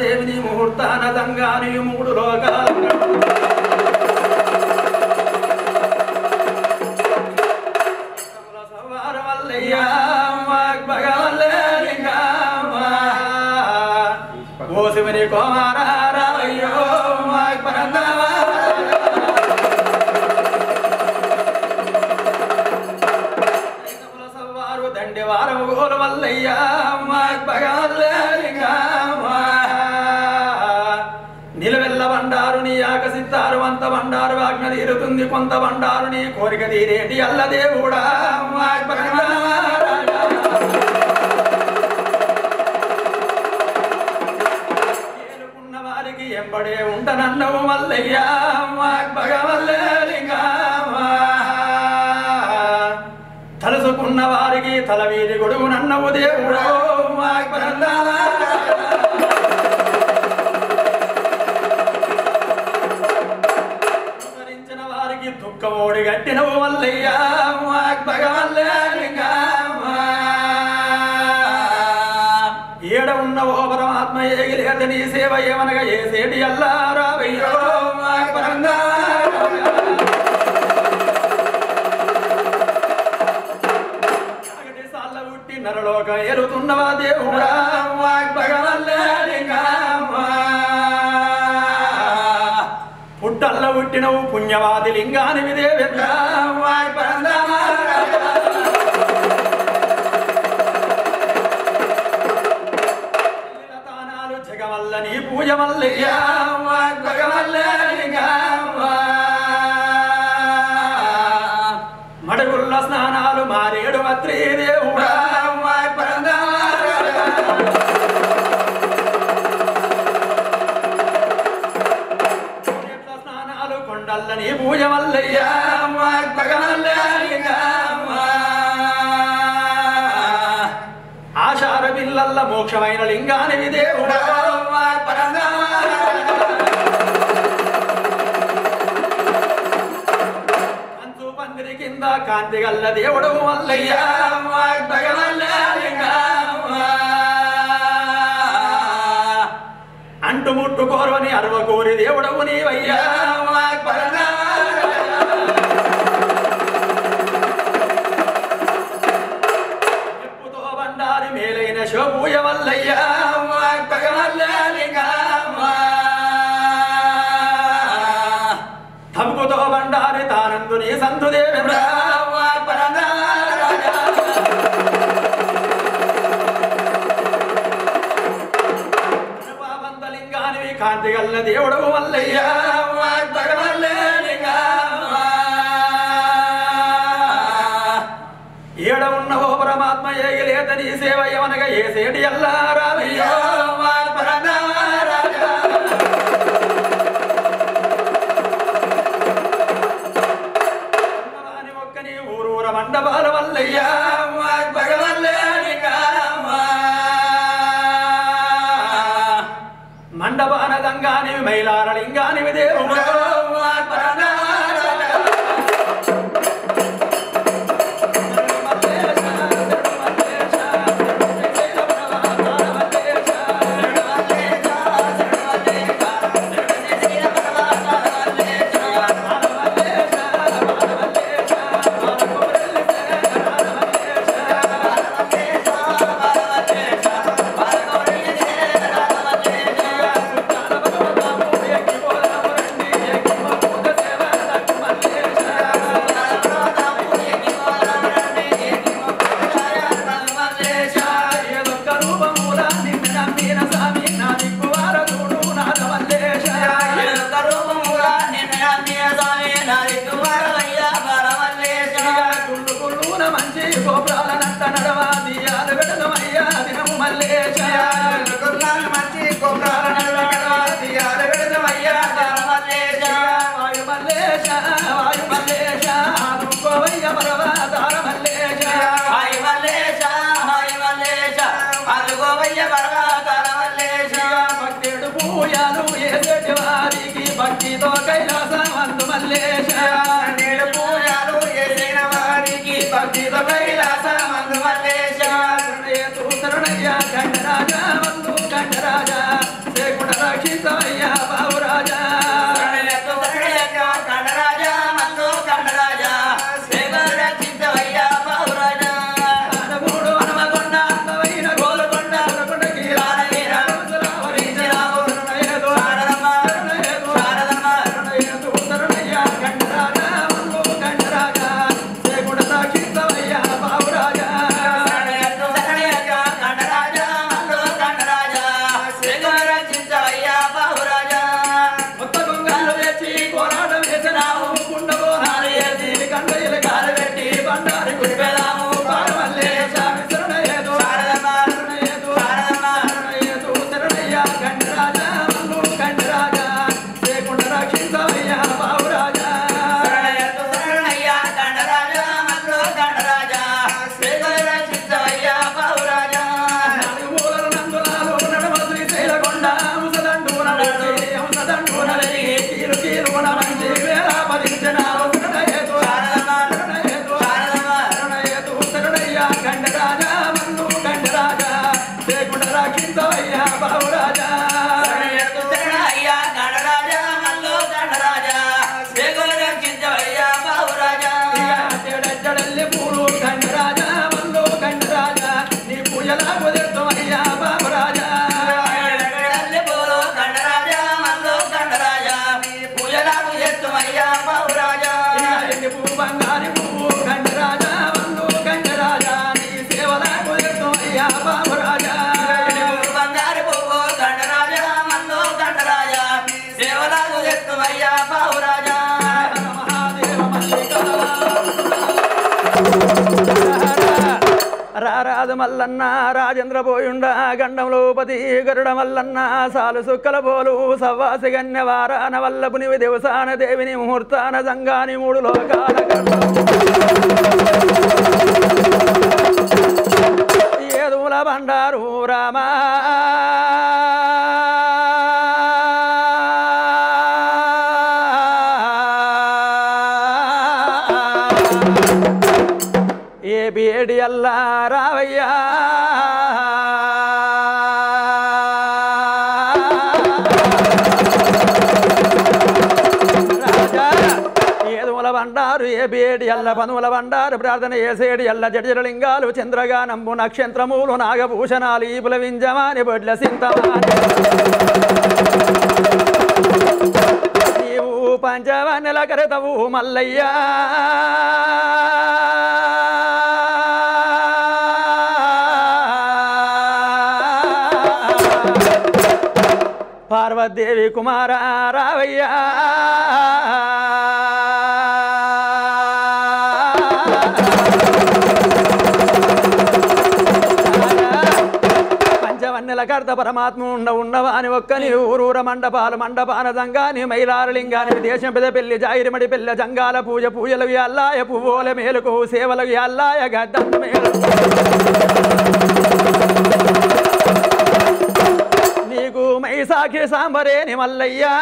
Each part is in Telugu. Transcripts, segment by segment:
దేవిని ముహూర్తాన దంగాని మూడు లోకాల ఓ శివని కుమారయ్యో సవారు దండి వారం గోలు మల్లయ్యా నిలవెల్ల బండారు నీ ఆకసిత్తారు అంత బండారు ఆజ్ఞ తీరుతుంది కొంత బండారు నీ కోరిక తీరేటి అల్ల దేవుడా ఏలుకున్న వారికి ఎంబడే ఉంటనన్నవు మల్లయ్యా తలుసుకున్న వారికి తల వీధి గొడుగు నన్నవు దేవుడు అనుసరించిన వారికి దుఃఖమోడి గట్టినవు మల్లయ్యా ఏడ ఉన్నవో పరమాత్మ ఏగిలేత నీ సేవ ఏమనగా ఏ సేటి అల్లారావయ్యో పరంగా నరలోక ఎరుతున్నవా దేవుడా పుట్టల్ల పుట్టినవు పుణ్యవాది లింగానివి దేవేంద్ర తానాలు జగమల్ల నీ పూజ మల్లయ్యా మడుగుల్ల స్నానాలు మారేడు మత్రి దేవుడా స్నానాలు కొండల్లని పూజ మల్లయ్యా ఆషాఢ పిల్లల్ల మోక్షమైన లింగానివి దేవుడా కింద కాంతి గల్ల దేవుడు మల్లయ్యా అంటు ముట్టు కోరవని అరవ కోరి దేవుడవు నీవయ్యా చెప్పుతో బండారి మేలైన శోభూయ మల్లయ్యా తముకుతో బండారి తానందు నీ సంతు దేవి లింగానివి కాంతి గల్ల దేవుడు మల్లయ్యా ఏడ ఉన్నవో పరమాత్మ ఏగిలేత నీ సేవ ఏమనగా ఏ సేటి అల్లారావయ్యో ఒక్కని ఊరూర మండపాల మల్లయ్యా మండపాన దంగానివి మైలార లింగానివి దేవుడు మంచి గోపురాలనంత నడవాది ఆలగడమయ్యా దినము మల్లేశ మంచి గోపురాలనంత ఆలగడమయ్యా మల్లేశ వాయు మల్లేశ వాయు మల్లేశ అనుకోవయ్య పర్వత పూయాలు ఏసేటి వారికి భక్తితో కైలాసమందు మల్లేశ నేడు పూజలు చేసిన వారికి భక్తితో కైలాసమందు మల్లేశ శరణయ్య గండరాజా వందు గండరాజా సేకుడ రక్షితయ్యా బాబురాజా కండరాజా మందు కండరాజా రక్షించవయ్యా బాబురాజా మూడు హనుమకొండ అందమైన గోలకొండ కొనకొండకి శరణయ్య గండరాజా వందు గండరాజా సేకుడ రక్షితయ్యా బాబురాజా కండరాజా మందు కండరాజా రక్షించవయ్యా బాబురాజా కొత్త గొంగళ్ళు తెచ్చి పోరాటం చేసినాము కుండ బోనాలు వేసి కండయ్యలు కాలు పెట్టి బండారి కుడిపెదాము పారమల్లేశ శరణయ్యదు శరణయ్యదు శరణయ్య గండరాజా వందు గండరాజా సేకుండ రక్షించవయ్యా బాబురాజా శరణయ్యా కండరాజా మందు కండరాజా రక్షించవయ్యా బాబురాజా నాలుగు మూలల నందులాలు నడమ శ్రీశైలకొండ హంసదండూన వెలిగి హంసదండూన వెలిగి కీలు కీలున మంచి వేలాపరించినావు శరణయ్యదు శరణయ్యదు శరణయ్య గండరాజా వందు గండరాజా సేకుండ రక్షించవయ్యా బాబురాజా శరణయ్యా కండరాజా మందు కండరాజా రక్షించవయ్యా బాబురాజా చెడెల్లె పూలు గండరాజా వందు గండరాజా నీ పూజలా కుదిర్తమయ్యా బాబురాజా కండరాజా మందు కండరాజా పూజలకు చేస్తుమయ్యా బాబురాజా ఎండి పువ్వు బంగారి పువ్వు గండరాజా వందు గండరాజా నీ సేవలా కుదిర్తమయ్యా బాబురాజా బంగారు పువ్వు కండరాజా మందు కండరాజా సేవలకు చేస్తుమయ్యా బాబురాజా మహాదేవ మల్లిక రారాజు మల్లన్న రాజేంద్ర పోయుండ గండంలోపతి గరుడ మల్లన్న సాలు సుక్కల పోలు సవ్వాసి గన్యవారాన వల్లపునివి దేవసాన దేవిని ముహూర్తాన సంగాని మూడు లోకాల ఏదుల బండారు రామా ఏ బేడి అల్లా రావయ్యా రాజా ఏదుల బండారు ఏ బేడి అల్ల పనుల బండారు ప్రార్థన ఏసేడి అల్ల జడజలింగాలు చంద్రగానంబు నక్షత్రములు నాగభూషణాలు ఈపుల వింజమాని బొడ్ల సింతమాని నీవు పంచవన్నెల కరతవు మల్లయ్యా పార్వదేవి కుమార రావయ్యా పంచవన్నెల కర్త పరమాత్మ ఉన్నవాని ఒక్కని ఊరూర మండపాలు మండపాన సంగాని మైలారలింగాని దేశం పెద్ద పెళ్లి జాయిరిమడి పెళ్ళ జంగాల పూజలకు అల్లాయ పువ్వుల మేలుకు సేవలకు అల్లాయ గడ్డం మేలు నీకు మైసాఖి సాంబరేని మల్లయ్యా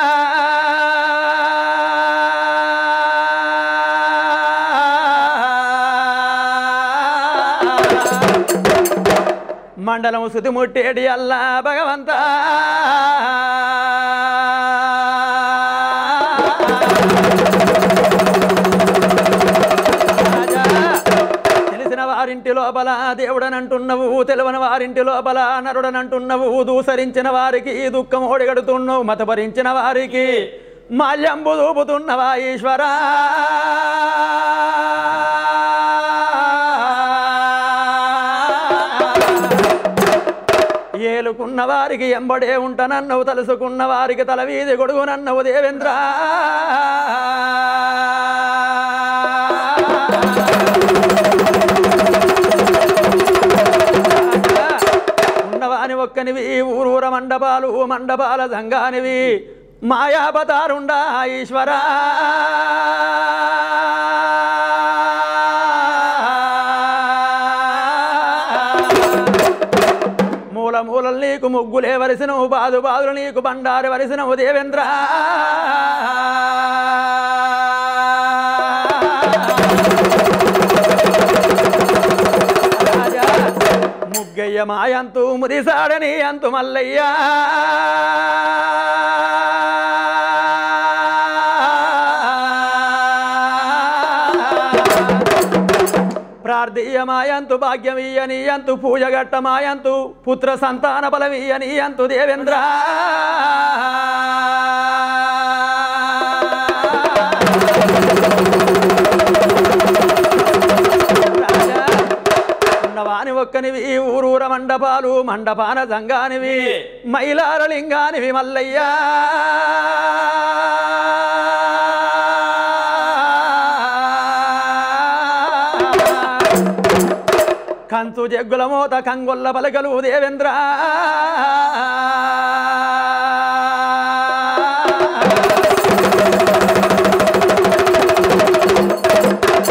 మండలం సుతిముట్టేడి అల్లా భగవంత తెలిసిన వారింటి లోపల దేవుడనంటున్నవు తెలవని వారింటి లోపల నరుడనంటున్నవు దూసరించిన వారికి దుఃఖం ఓడిగడుతున్నావు మతపరించిన వారికి మాల్యంబు దూపుతున్నవా ఈశ్వరా ఏలుకున్న వారికి ఎంబడే ఉంటనన్నవు తలుసుకున్న వారికి తల వీధి గొడుగునన్నవు దేవేంద్ర ఉన్నవాని ఒక్కనివి ఊరూర మండపాలు మండపాల సంఘానివి మాయావతారుండా ఈశ్వరా మూల మూల మూలలు నీకు ముగ్గులే వరిసినవు బాదు బాదులు నీకు బండారు వరిసినవు దేవేంద్ర ముగ్గయ్య మాయంతు ముదిసాడని అంతు మల్లయ్యా ప్రార్థీయమాయంతు భాగ్యమీయనీయంతు పూజగట్టమాయంతు పుత్ర సంతాన బలమీయనీయంతు దేవేంద్ర ఉన్నవాని ఒక్కనివి ఊరూర మండపాలు మండపాన జంగానివి మైలారలింగానివి మల్లయ్యా కంచు జగ్గుల మోత కంగొల్ల పలకలు దేవేంద్ర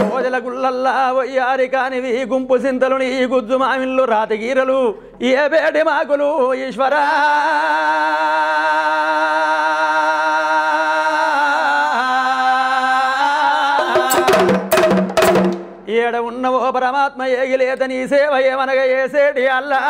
రోజుల గుళ్ళల్లా వయ్యారి కానివి గుంపు సింతలు నీ గుజ్జు మామిళ్ళు రాతగీరలు ఏ బేటి మాకులు ఈశ్వరా ఏడ ఉన్నవో పరమాత్మ ఏగిలేత నీ సేవ ఏమనగా ఏసేటి అల్లా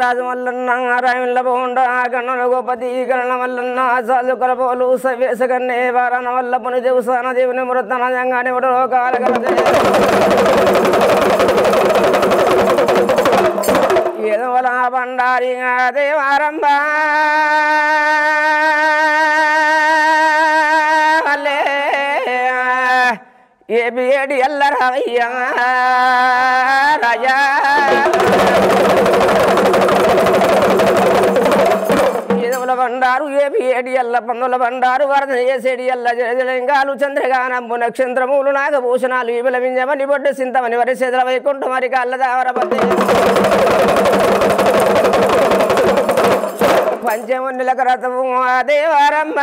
రాజు మల్లన్న రాయల బోండ గణన గోపతి గణన మల్లన్న సాధు కరపోలు సవేసగన్నే వారన వల్ల పుని దేవసాన దేవుని మృతన జంగాని వడ లోకాల గలదే ఏదోల బండారి దేవారంభ వల్లే ఏ బిఏడి ఎల్ల రావయ్యా రాజా ఏదోల బండారు ఏ బిఏడి ఎల్ల పందుల బండారు వరద ఏసేడి ఎల్ల జలలింగాలు చంద్రగానంబు నక్షత్రములు నాగభూషణాలు ఇవిల వింజమని బొడ్డు సింతమని వరి చేతుల వైకుంఠ మరి కళ్ళ దావరపతి పంచమునిలక రథము దేవారంభ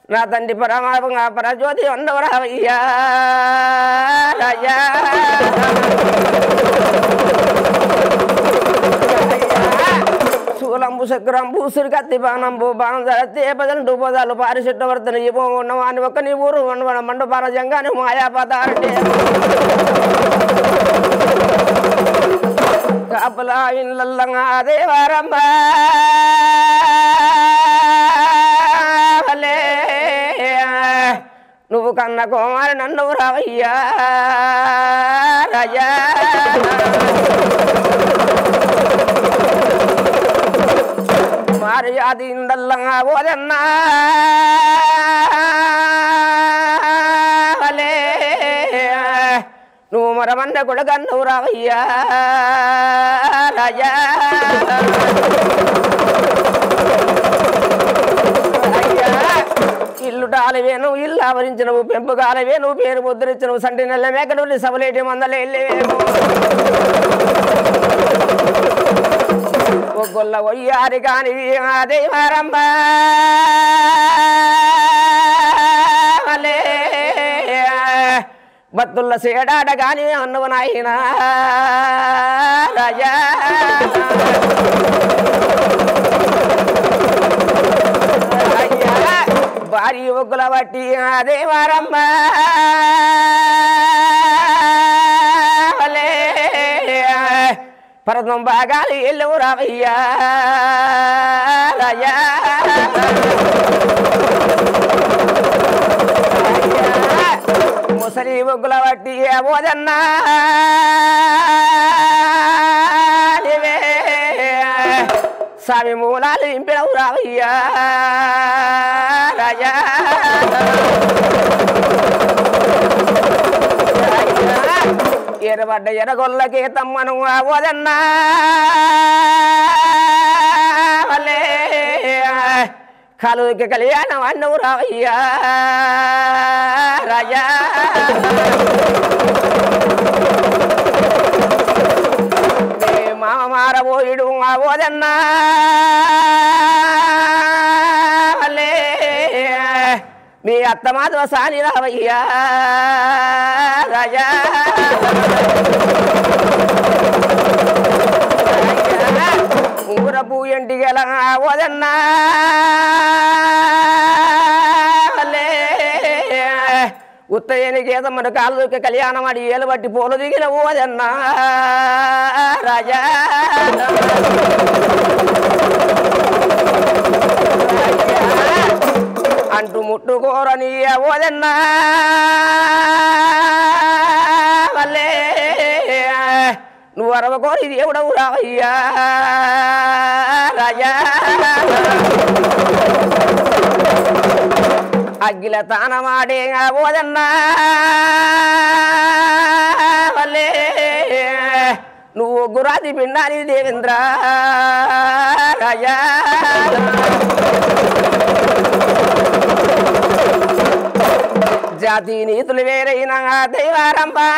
నా తండ్రి పరమాత్మ పరజ్యోతి ఉండవరావయ్యా రాజా శూలంబు చక్రంబు సురికత్తి బాణంబు బాణం జరత్తే పదలు పదాలు పారిశెట్టు వర్తన ఇవ్వ ఉన్నవాని ఒక్క నీ ఊరు ఉండవన మండపాన జంగాని మాయాపతారంటే కాపలా ఇళ్ళల్లంగా దేవారంభ నువ్వు కన్న కోమారి నన్ను రావయ్యా రాజా మారి అది ఇందల్లంగా పోదన్నా నువ్వు మరమన్న కూడా కన్ను రావయ్యా రాజా ఇల్లు టాలవేను ఇల్లు ఆవరించినవు పెంపు కాలవేను పేరు ముద్రించినవు సంటి నెల మేకడు సబలేటి మందలే వెళ్ళేవేమో ఒగ్గొల్ల ఒయ్యారి కాని దేవారంభ బత్తుల్ల సేడాడ కాని అన్నవు నాయనా రాజా భారీ ఒగ్గుల బట్టి దేవారంభ పరదం బాగాలి ఎల్లు రావయ్యా రాజా ముసలి ఒగ్గుల బట్టి ఓదన్నా స్వామి మూలాలు ఇంపినవు రావయ్యా రాజా ఎరబడ్డ ఎరగొల్లకే తమ్మను ఓదన్నా కలుకి కళ్యాణం అన్నవు రావయ్యా రాజా మామ మారబోయిడు ఓదన్నా మీ అత్త మాధవ సాని రావయ్యా రాజా ఊరపు ఇంటికి ఎలా ఓదన్నా ఉత్తయ్యని గీతమ్మను కాళ్ళకి కళ్యాణం అడి ఏలు బట్టి పోలు దిగిన ఓదన్నా రాజా అంటూ ముట్టుకోరని ఓదన్నా వల్లే నువ్వు అరవకోరి దేవుడవు రావయ్యా రాజా అగ్గిల తానమాడే ఓదన్నా వల్లే నువ్వు గురాది పిండాని దేవేంద్ర రాజా జాతి నీతులు వేరైన దైవారంభా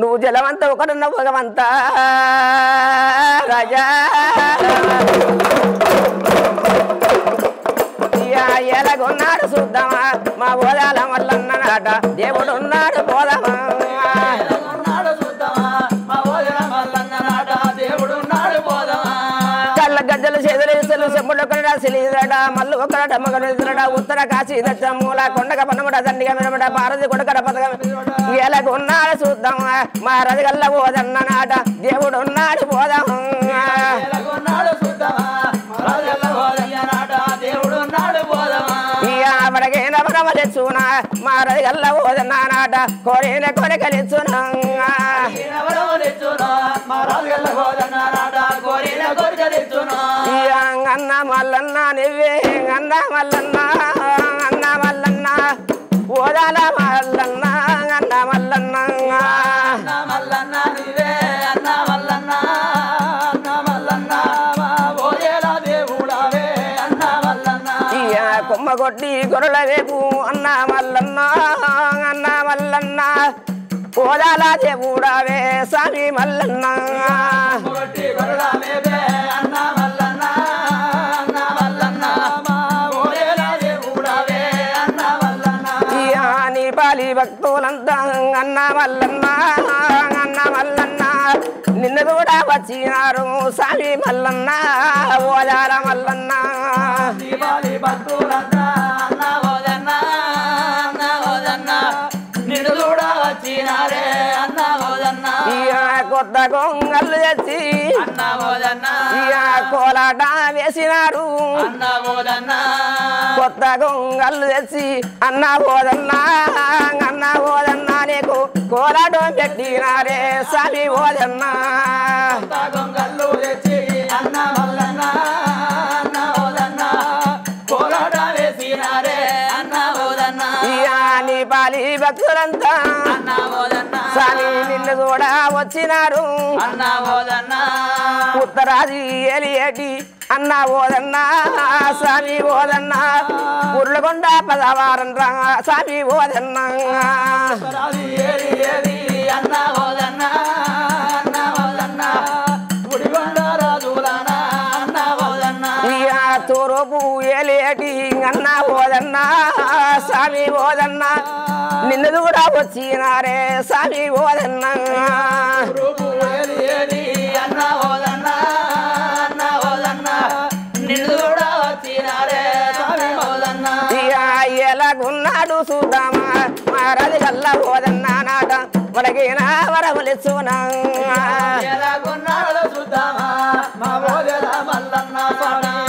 నువ్వు జలవంత ఒకడున్న భగవంత రాజా ఎలాగొన్నాడు చూద్దామా మా ఓదాల మల్లన్ననాట దేవుడు ఉన్నాడు పోదామా కళ్ళ గజ్జలు చేతులు చెంబుడు ఒకడ సిలిదడ మల్లు ఒకడ మగడ ఉత్తర కాశీ దచ్చమూల కొండక పనముడ దండిగా మినమడ పారది కొడకడ పదగ ఎలాగొన్నాడు చూద్దామా మా రజగల్ల పోదన్ననాట దేవుడు ఉన్నాడు పోదామా అవడగైన వరమలెచ్చునా మా రజగల్ల పోదన్నానాట కోరిన కొరకలెచ్చునా అన్న మల్లన్న నువ్వే అన్న మల్లన్న అన్న మల్లన్న ఓదాల మల్లన్న అన్న మల్లన్న మల్లన్న నువ్వే అన్న మల్లన్న అన్న మల్లన్న ఓదేల దేవుడావే అన్న మల్లన్న కొమ్మ కొట్టి గొర్రెల వేపు అన్న మల్లన్న అన్న మల్లన్న ఓదాల దేవుడావే స్వామి మల్లన్న పాలి భక్తులంతా అన్న మల్లన్న అన్న మల్లన్న నిన్ను కూడా వచ్చినారు స్వామి మల్లన్న ఓదాల మల్లన్న భక్తులంతా అన్న ఓదన్న అన్న ఓదన్న నిన్ను కూడా వచ్చినారే అన్న ఓదన్న కొత్త కొంగళ్ళు తెచ్చి అన్న ఓదన్న కోలాట వేసినారు అన్న ఓదన్న కొత్త కొంగళ్ళు తెచ్చి అన్న ఓదన్నా అన్న ఓదన్నా నీకు కోలాటం పెట్టినారే స్వామి ఓదన్నా గొంగళ్ళు తెచ్చి అన్న మల్లన్న అన్న ఓదన్న కోలాట వేసినారే అన్న ఓదన్న నీ పాలి భక్తులంతా అన్న ఓదన్న స్వామి నిన్ను కూడా వచ్చినారు అన్న ఓదన్న ఉత్తరాది ఏలియేటి అన్న ఓదన్నా స్వామి ఓదన్నా ఉర్లగొండ పదవారం రా స్వామి ఓదన్నా అన్న ఓదన్న అన్న ఓదన్న గుడిగొండ రాజులనా అన్న ఓదన్న తోరోపు ఏలేటి అన్న ఓదన్నా స్వామి ఓదన్నా నిన్ను కూడా వచ్చినారే స్వామి ఓదన్నా అన్న ఓదన్న అన్న ఓదన్న నిన్ను కూడా వచ్చినారే స్వామి ఓదన్న ఎలాగున్నాడు చూద్దామా మా రజగల్ల ఓదన్నా నాట మనకినా వరములిచ్చునా ఎలాగున్నాడు చూద్దామా మా ఓదెల మల్లన్న స్వామి